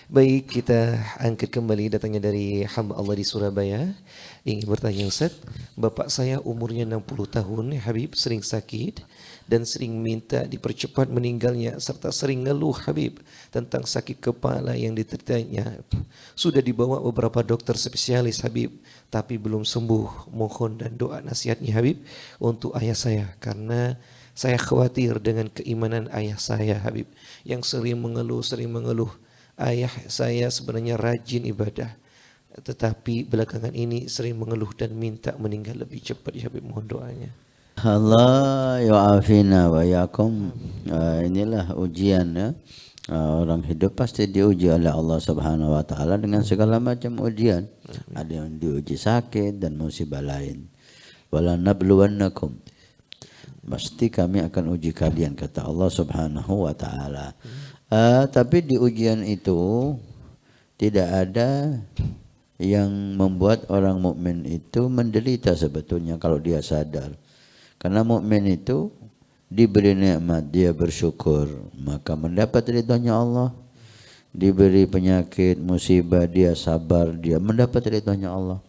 Baik, kita angkat kembali datangnya dari hamba Allah di Surabaya. Ingin bertanya Ustaz, bapak saya umurnya 60 tahun, ya Habib, sering sakit dan sering minta dipercepat meninggalnya serta sering ngeluh Habib tentang sakit kepala yang diteritanya. Sudah dibawa beberapa dokter spesialis Habib, tapi belum sembuh. Mohon dan doa nasihatnya Habib untuk ayah saya karena saya khawatir dengan keimanan ayah saya Habib yang sering mengeluh. Ayah saya sebenarnya rajin ibadah, tetapi belakangan ini sering mengeluh dan minta meninggal lebih cepat. Ya Habib, mohon doanya. Allah yu'afina wa yakum. Inilah ujian ya. Orang hidup pasti diuji oleh Allah Subhanahu wa taala dengan segala macam ujian. Ada yang diuji sakit dan musibah lain. Wala nabluwannakum. Pasti kami akan uji kalian kata Allah Subhanahu wa taala. Tapi di ujian itu tidak ada yang membuat orang mukmin itu menderita sebetulnya kalau dia sadar. Karena mukmin itu diberi nikmat dia bersyukur, maka mendapat ridhonya Allah. Diberi penyakit, musibah dia sabar, dia mendapat ridhonya Allah.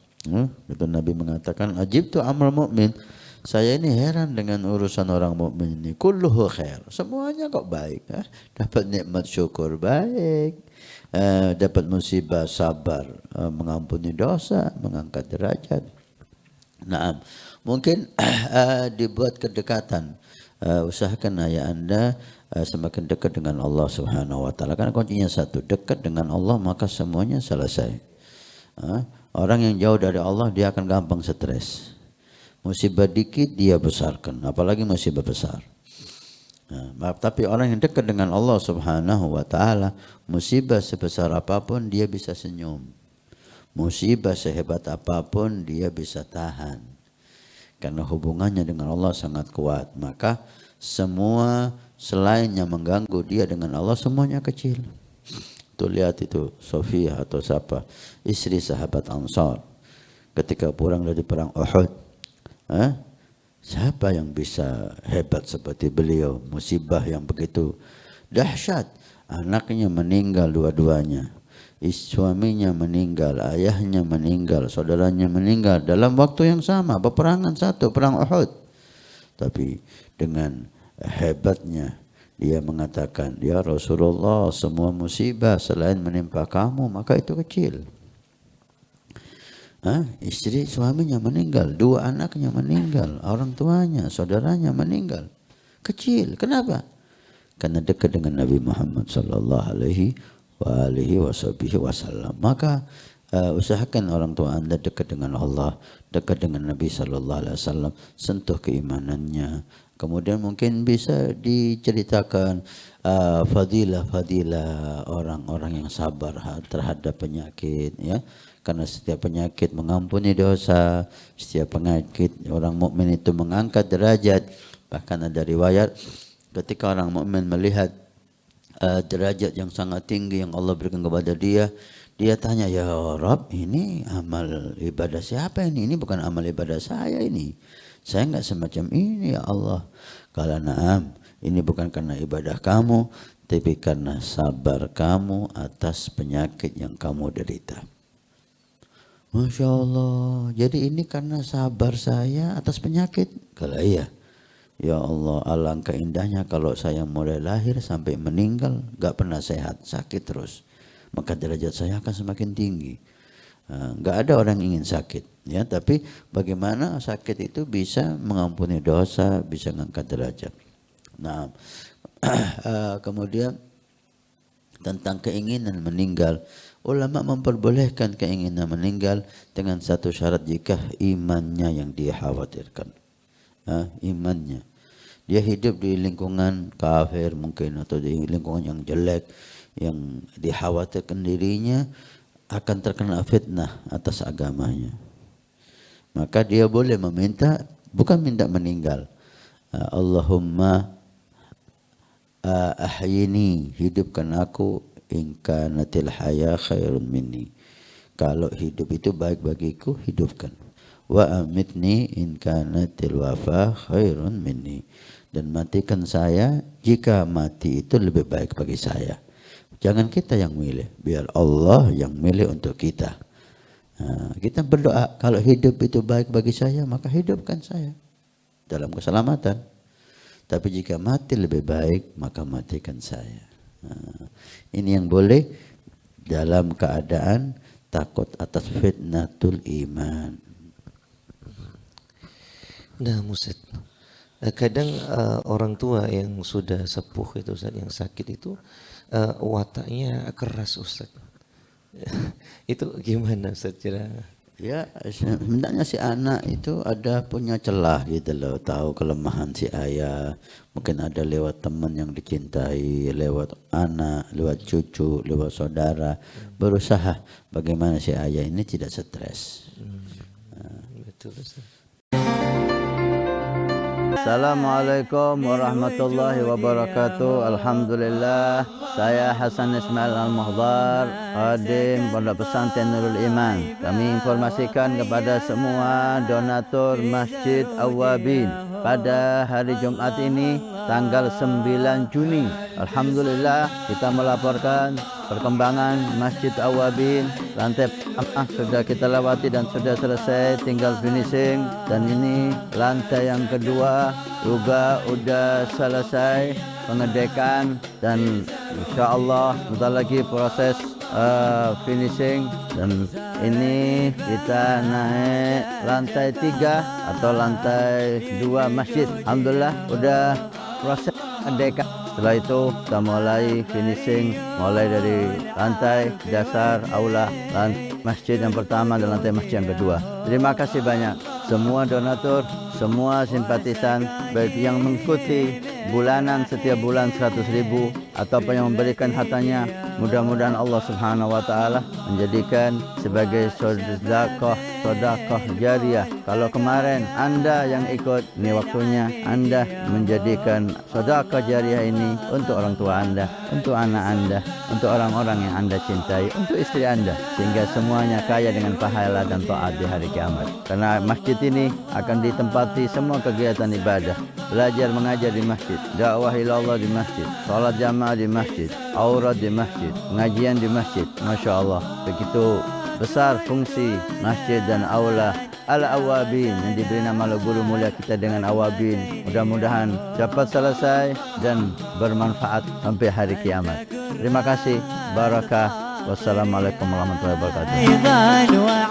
Itu Nabi mengatakan, ajibtu amr mukmin. Saya ini heran dengan urusan orang mukmin ini. Kulluhu khair. Semuanya kok baik. Dapat nikmat syukur baik. Dapat musibah sabar. Mengampuni dosa. Mengangkat derajat. Nah, mungkin dibuat kedekatan. Usahakan ayah anda semakin dekat dengan Allah Subhanahu wa taala. Karena kuncinya satu, dekat dengan Allah maka semuanya selesai. Orang yang jauh dari Allah dia akan gampang stres. Musibah dikit dia besarkan, apalagi musibah besar. Tapi orang yang dekat dengan Allah Subhanahu wa taala, musibah sebesar apapun dia bisa senyum. Musibah sehebat apapun dia bisa tahan. Karena hubungannya dengan Allah sangat kuat, maka semua selain yang mengganggu dia dengan Allah semuanya kecil. Tuh lihat itu Sofia atau siapa, istri sahabat Ansar ketika pulang dari perang Uhud. Siapa yang bisa hebat seperti beliau? Musibah yang begitu dahsyat, anaknya meninggal dua-duanya, suaminya meninggal, ayahnya meninggal, saudaranya meninggal dalam waktu yang sama, peperangan satu, perang Uhud. Tapi dengan hebatnya dia mengatakan, ya Rasulullah, semua musibah selain menimpa kamu maka itu kecil. Istri suaminya meninggal, dua anaknya meninggal, orang tuanya, saudaranya meninggal. Kecil. Kenapa? Karena dekat dengan Nabi Muhammad sallallahu alaihi wasallam. Maka usahakan orang tua anda dekat dengan Allah, dekat dengan Nabi sallallahu alaihi wasallam, sentuh keimanannya. Kemudian mungkin bisa diceritakan fadilah-fadilah orang-orang yang sabar terhadap penyakit, ya. Karena setiap penyakit mengampuni dosa, setiap penyakit orang mukmin itu mengangkat derajat. Bahkan ada riwayat ketika orang mukmin melihat derajat yang sangat tinggi yang Allah berikan kepada dia, dia tanya, ya Rabb, ini amal ibadah siapa ini? Ini bukan amal ibadah saya ini. Saya enggak semacam ini ya Allah. Kalau na'am, ini bukan karena ibadah kamu, tapi karena sabar kamu atas penyakit yang kamu derita. Masya Allah, jadi ini karena sabar saya atas penyakit. Kalau iya, ya Allah, alangkah indahnya kalau saya mulai lahir sampai meninggal gak pernah sehat, sakit terus. Maka derajat saya akan semakin tinggi. Gak ada orang ingin sakit, ya. Tapi bagaimana sakit itu bisa mengampuni dosa, bisa mengangkat derajat. Nah, kemudian tentang keinginan meninggal. Ulama memperbolehkan keinginan meninggal dengan satu syarat, jika imannya yang dia khawatirkan. Imannya. Dia hidup di lingkungan kafir mungkin, atau di lingkungan yang jelek, yang dikhawatirkan dirinya akan terkena fitnah atas agamanya. Maka dia boleh meminta, bukan minta meninggal. Allahumma ahyini, hidupkan aku, in kanatil haya khairun minni. Kalau hidup itu baik bagiku, hidupkan. Wa amitni in kanatil wafa khairun minni. Dan matikan saya jika mati itu lebih baik bagi saya. Jangan kita yang milih, biar Allah yang milih untuk kita. Kita berdoa, kalau hidup itu baik bagi saya, maka hidupkan saya dalam keselamatan. Tapi jika mati lebih baik, maka matikan saya. Ini yang boleh dalam keadaan takut atas fitnatul iman. Nah, Ustaz, kadang orang tua yang sudah sepuh itu Ustaz, yang sakit itu wataknya keras Ustaz. Itu gimana Ustaz cara? Ya, sebenarnya si anak itu ada punya celah gitu loh, tahu kelemahan si ayah. Mungkin ada lewat teman yang dicintai, lewat anak, lewat cucu, lewat saudara. Berusaha bagaimana si ayah ini tidak stres. Betul Ustaz. Assalamualaikum warahmatullahi wabarakatuh. Alhamdulillah, saya Hasan Ismail Al-Muhdar, khadim Pondok Pesantren Nurul Iman. Kami informasikan kepada semua donatur Masjid Awwabin pada hari Jumat ini tanggal 9 Juni. Alhamdulillah, kita melaporkan perkembangan Masjid Awwabin. Lantai pertama sudah kita lewati dan sudah selesai, tinggal finishing. Dan ini lantai yang kedua juga sudah selesai pengedekan, dan insya Allah sebentar lagi proses finishing. Dan ini kita naik lantai 3 atau lantai 2 masjid. Alhamdulillah sudah proses pengedekan. Setelah itu kita mulai finishing, mulai dari lantai dasar aula, masjid yang pertama dan lantai masjid yang kedua. Terima kasih banyak semua donatur, semua simpatisan, baik yang mengikuti bulanan setiap bulan 100.000 ataupun yang memberikan hartanya. Mudah-mudahan Allah Subhanahu wa taala menjadikan sebagai sedekah jariah. Kalau kemarin Anda yang ikut, ini waktunya Anda menjadikan sedekah jariah ini untuk orang tua Anda, untuk anak Anda, untuk orang-orang yang Anda cintai, untuk istri Anda, sehingga semuanya kaya dengan pahala dan taat di hari kiamat. Karena masjid ini akan ditempati semua kegiatan ibadah, belajar mengajar di masjid, dakwah ilallah di masjid, salat jamaah di masjid, aurat di masjid, pengajian di masjid. Masya Allah, begitu besar fungsi masjid dan aula Al-Awwabin yang diberi nama oleh guru mulia kita dengan Awwabin. Mudah-mudahan cepat selesai dan bermanfaat sampai hari kiamat. Terima kasih. Barakah. Wassalamualaikum warahmatullahi wabarakatuh.